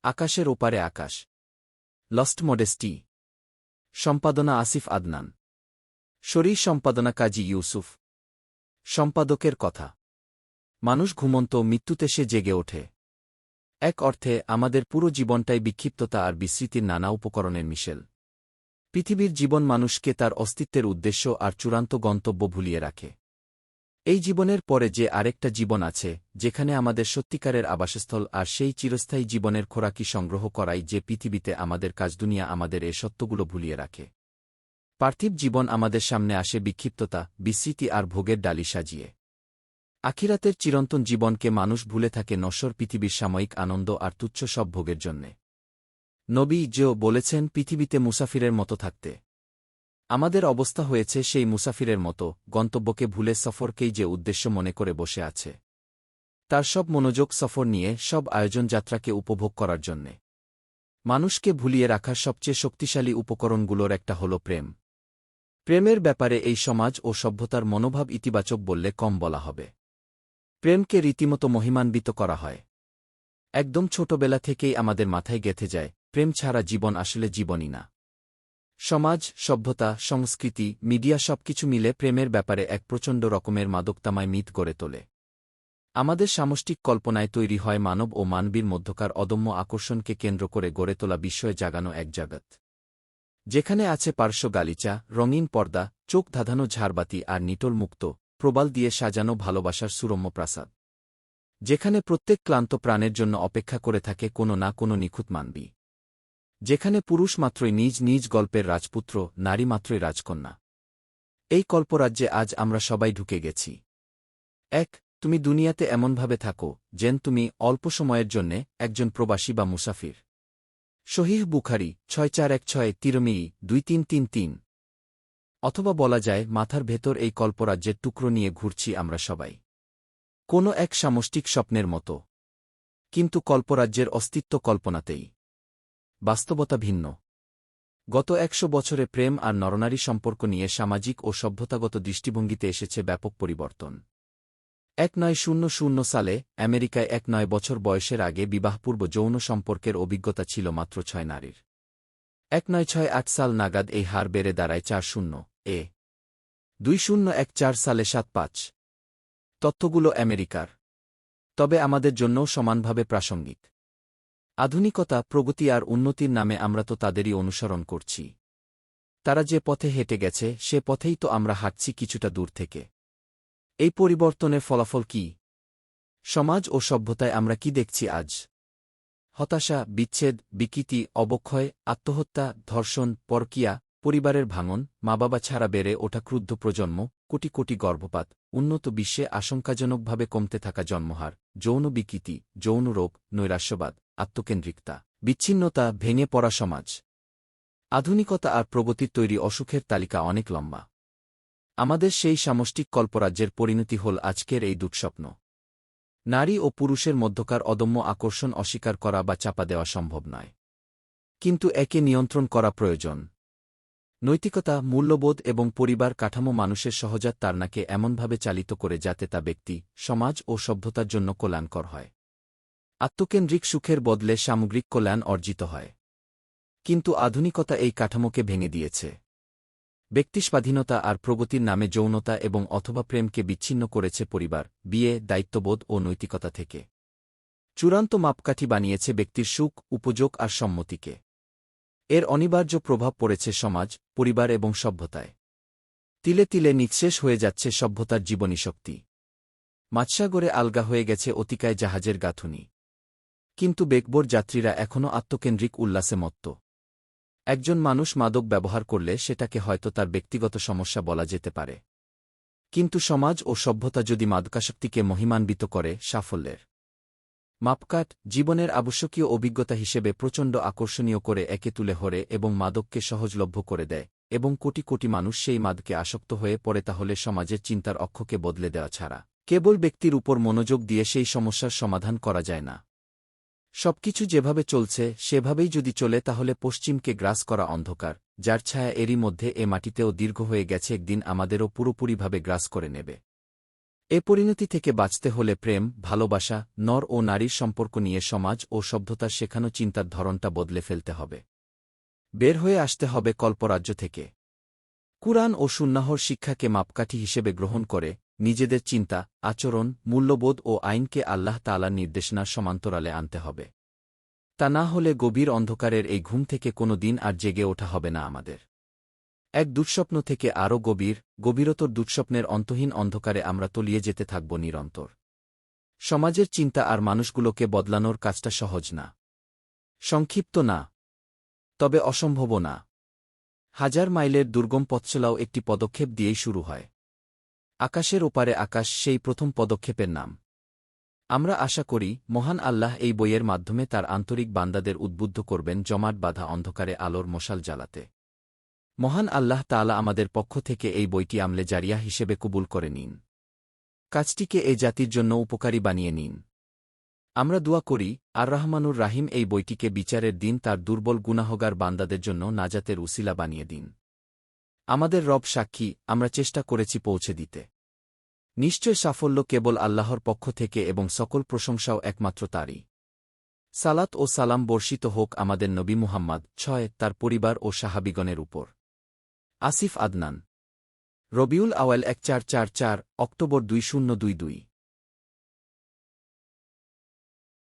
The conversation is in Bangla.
আকাশের ওপারে আকাশ। Lost modesty. সম্পাদনা আসিফ আদনান। শরীর সম্পাদনা কাজী ইউসুফ। সম্পাদকের কথা। মানুষ ঘুমন্ত, মৃত্যুতে সে জেগে ওঠে। এক অর্থে আমাদের পুরো জীবনটাই বিক্ষিপ্ততা আর বিস্মৃতির নানা উপকরণের মিশেল। পৃথিবীর জীবন মানুষকে তার অস্তিত্বের উদ্দেশ্য আর চূড়ান্ত গন্তব্য ভুলিয়ে রাখে। এই জীবনের পরে যে আরেকটা জীবন আছে, যেখানে আমাদের সত্যিকারের আবাসস্থল, আর সেই চিরস্থায়ী জীবনের খোরাকি সংগ্রহ করাই যে পৃথিবীতে আমাদের কাজ। দুনিয়া আমাদের এ সত্যগুলো ভুলিয়ে রাখে। পার্থিব জীবন আমাদের সামনে আসে বিক্ষিপ্ততা, বিস্মৃতি আর ভোগের ডালি সাজিয়ে। আখিরাতের চিরন্তন জীবনকে মানুষ ভুলে থাকে নশ্বর পৃথিবীর সাময়িক আনন্দ আর তুচ্ছ সব ভোগের জন্যে। নবী জো বলেছেন পৃথিবীতে মুসাফিরের মতো থাকতে। আমাদের অবস্থা হয়েছে সেই মুসাফিরের মতো, গন্তব্যকে ভুলে সফরকেই যে উদ্দেশ্য মনে করে বসে আছে। তার সব মনোযোগ সফর নিয়ে, সব আয়োজন যাত্রাকে উপভোগ করার জন্যে। মানুষকে ভুলিয়ে রাখার সবচেয়ে শক্তিশালী উপকরণগুলোর একটা হল প্রেম। প্রেমের ব্যাপারে এই সমাজ ও সভ্যতার মনোভাব ইতিবাচক বললে কম বলা হবে। প্রেমকে রীতিমতো মহিমান্বিত করা হয়। একদম ছোটবেলা থেকেই আমাদের মাথায় গেঁথে যায়, প্রেম ছাড়া জীবন আসলে জীবনই না। সমাজ, সভ্যতা, সংস্কৃতি, মিডিয়া সবকিছু মিলে প্রেমের ব্যাপারে এক প্রচণ্ড রকমের মাদকতামায় মিথ গড়ে তোলে। আমাদের সামষ্টিক কল্পনায় তৈরি হয় মানব ও মানবীর মধ্যকার অদম্য আকর্ষণকে কেন্দ্র করে গড়ে তোলা বিস্ময়ে জাগানো এক জগৎ, যেখানে আছে পার্শ্ব গালিচা, রঙিন পর্দা, চোখ ধাঁধানো ঝাড়বাতি আর নিটোল মুক্ত প্রবাল দিয়ে সাজানো ভালোবাসার সুরম্য প্রাসাদ, যেখানে প্রত্যেক ক্লান্ত প্রাণের জন্য অপেক্ষা করে থাকে কোনো না কোনো নিখুঁত মানবী, যেখানে পুরুষ মাত্রই নিজ নিজ গল্পের রাজপুত্র, নারী মাত্রই রাজকন্যা। এই কল্পরাজ্যে আজ আমরা সবাই ঢুকে গেছি। এক, তুমি দুনিয়াতে এমনভাবে থাকো যেন তুমি অল্প সময়ের জন্যে একজন প্রবাসী বা মুসাফির। সহিহ বুখারী 6416, তিরমিজি 2333। অথবা বলা যায় মাথার ভেতর এই কল্পরাজ্যের টুকরো নিয়ে ঘুরছি আমরা সবাই, কোনো এক সামষ্টিক স্বপ্নের মতো। কিন্তু কল্পরাজ্যের অস্তিত্ব কল্পনাতেই, বাস্তবতা ভিন্ন। গত 100 বছরে প্রেম আর নরনারী সম্পর্ক নিয়ে সামাজিক ও সভ্যতাগত দৃষ্টিভঙ্গিতে এসেছে ব্যাপক পরিবর্তন। 1900 সালে আমেরিকায় 9 বছর বয়সের আগে বিবাহপূর্ব যৌন সম্পর্কের অভিজ্ঞতা ছিল মাত্র 6 নারীর। 1968 সাল নাগাদ এই হার বেড়ে দাঁড়ায় 40 এ। 2014 সালে 75। তথ্যগুলো আমেরিকার, তবে আমাদের জন্যও সমানভাবে প্রাসঙ্গিক। আধুনিকতা, প্রগতি আর উন্নতির নামে আমরা তো তাদেরই অনুসরণ করছি। তারা যে পথে হেঁটে গেছে সে পথেই তো আমরা হাঁটছি কিছুটা দূর থেকে। এই পরিবর্তনের ফলাফল কি? সমাজ ও সভ্যতায় আমরা কি দেখছি আজ? হতাশা, বিচ্ছেদ, বিকৃতি, অবক্ষয়, আত্মহত্যা, ধর্ষণ, পরকীয়া, পরিবারের ভাঙন, মা-বাবা ছাড়া বেড়ে ওঠা ক্রুদ্ধ প্রজন্ম, কোটি কোটি গর্ভপাত, উন্নত বিশ্বে আশঙ্কাজনকভাবে কমতে থাকা জন্মহার, যৌন বিকৃতি, যৌন রোগ, নৈরাশ্যবাদ, আত্মকেন্দ্রিকতা, বিচ্ছিন্নতা, ভেঙে পড়া সমাজ। আধুনিকতা আর প্রগতির তৈরি অসুখের তালিকা অনেক লম্বা। আমাদের সেই সামষ্টিক কল্পরাজ্যের পরিণতি হল আজকের এই দুঃস্বপ্ন। নারী ও পুরুষের মধ্যকার অদম্য আকর্ষণ অস্বীকার করা বা চাপা দেওয়া সম্ভব নয়, কিন্তু একে নিয়ন্ত্রণ করা প্রয়োজন। নৈতিকতা, মূল্যবোধ এবং পরিবার কাঠামো মানুষের সহজাত তাড়নাকে এমনভাবে চালিত করে যাতে তা ব্যক্তি, সমাজ ও সভ্যতার জন্য কল্যাণকর হয়। আত্মকেন্দ্রিক সুখের বদলে সামগ্রিক কল্যাণ অর্জিত হয়। কিন্তু আধুনিকতা এই কাঠামোকে ভেঙে দিয়েছে। ব্যক্তিস্বাধীনতা আর প্রগতির নামে যৌনতা এবং অথবা প্রেমকে বিচ্ছিন্ন করেছে পরিবার, বিয়ে, দায়িত্ববোধ ও নৈতিকতা থেকে। চূড়ান্ত মাপকাঠি বানিয়েছে ব্যক্তির সুখ, উপযোগ আর সম্মতিকে। এর অনিবার্য প্রভাব পড়েছে সমাজ, পরিবার এবং সভ্যতায়। তিলে তিলে নিঃশেষ হয়ে যাচ্ছে সভ্যতার জীবনী শক্তি। মাঝসাগরে আলগা হয়ে গেছে অতিকায় জাহাজের গাঁথুনি। কিন্তু বেকবোর যাত্রীরা এখনও আত্মকেন্দ্রিক উল্লাসে মত্ত। একজন মানুষ মাদক ব্যবহার করলে সেটাকে হয়তো তার ব্যক্তিগত সমস্যা বলা যেতে পারে, কিন্তু সমাজ ও সভ্যতা যদি মাদকাসক্তিকে মহিমান্বিত করে সাফল্যের মাপকাঠ, জীবনের আবশ্যকীয় অভিজ্ঞতা হিসেবে প্রচণ্ড আকর্ষণীয় করে একে তুলে ধরে এবং মাদককে সহজলভ্য করে দেয়, এবং কোটি কোটি মানুষ সেই মাদকে আসক্ত হয়ে পড়ে, তাহলে সমাজের চিন্তার অক্ষকে বদলে দেওয়া ছাড়া কেবল ব্যক্তির উপর মনোযোগ দিয়ে সেই সমস্যার সমাধান করা যায় না। সবকিছু যেভাবে চলছে সেভাবেই যদি চলে তাহলে পশ্চিমকে গ্রাস করা অন্ধকার, যার ছায়া এরই মধ্যে এ মাটিতেও দীর্ঘ হয়ে গেছে, একদিন আমাদেরও পুরোপুরিভাবে গ্রাস করে নেবে। এ পরিণতি থেকে বাঁচতে হলে প্রেম, ভালোবাসা, নর ও নারীর সম্পর্ক নিয়ে সমাজ ও সভ্যতার শেখানো চিন্তার ধরনটা বদলে ফেলতে হবে। বের হয়ে আসতে হবে কল্পরাজ্য থেকে। কুরআন ও সুন্নাহর শিক্ষাকে মাপকাঠি হিসেবে গ্রহণ করে নিজেদের চিন্তা, আচরণ, মূল্যবোধ ও আইনকে আল্লাহ তাআলার নির্দেশনার সমান্তরালে আনতে হবে। তা না হলে গভীর অন্ধকারের এই ঘুম থেকে কোনো দিন আর জেগে ওঠা হবে না আমাদের। এক দুঃস্বপ্ন থেকে আরও গভীরতর দুঃস্বপ্নের অন্তহীন অন্ধকারে আমরা তলিয়ে যেতে থাকব নিরন্তর। সমাজের চিন্তা আর মানুষগুলোকে বদলানোর কাজটা সহজ না, সংক্ষিপ্ত না, তবে অসম্ভবও না। হাজার মাইলের দুর্গম পথচলাও একটি পদক্ষেপ দিয়েই শুরু হয়। আকাশের ওপারে আকাশ সেই প্রথম পদক্ষেপের নাম। আমরা আশা করি মহান আল্লাহ এই বইয়ের মাধ্যমে তার আন্তরিক বান্দাদের উদ্বুদ্ধ করবেন জমাট বাঁধা অন্ধকারে আলোর মশাল জ্বালাতে। মহান আল্লাহ তাআলা আমাদের পক্ষ থেকে এই বইটি আমলে জারিয়া হিসেবে কবুল করে নিন। কাজটিকে এই জাতির জন্য উপকারী বানিয়ে নিন। আমরা দোয়া করি আর রহমানুর রাহিম এই বইটিকে বিচারের দিন তার দুর্বল গুনাহগার বান্দাদের জন্য নাজাতের উসিলা বানিয়ে দিন। আমাদের রব সাক্ষী, আমরা চেষ্টা করেছি পৌঁছে দিতে। নিশ্চয় সাফল্য কেবল আল্লাহর পক্ষ থেকে এবং সকল প্রশংসাও একমাত্র তারই। সালাত ও সালাম বর্ষিত হোক আমাদের নবী মুহাম্মদ 6 তার পরিবার ও সাহাবিগণের উপর। আসিফ আদনান। রবিউল আওয়াল 1444 অক্টোবর 2022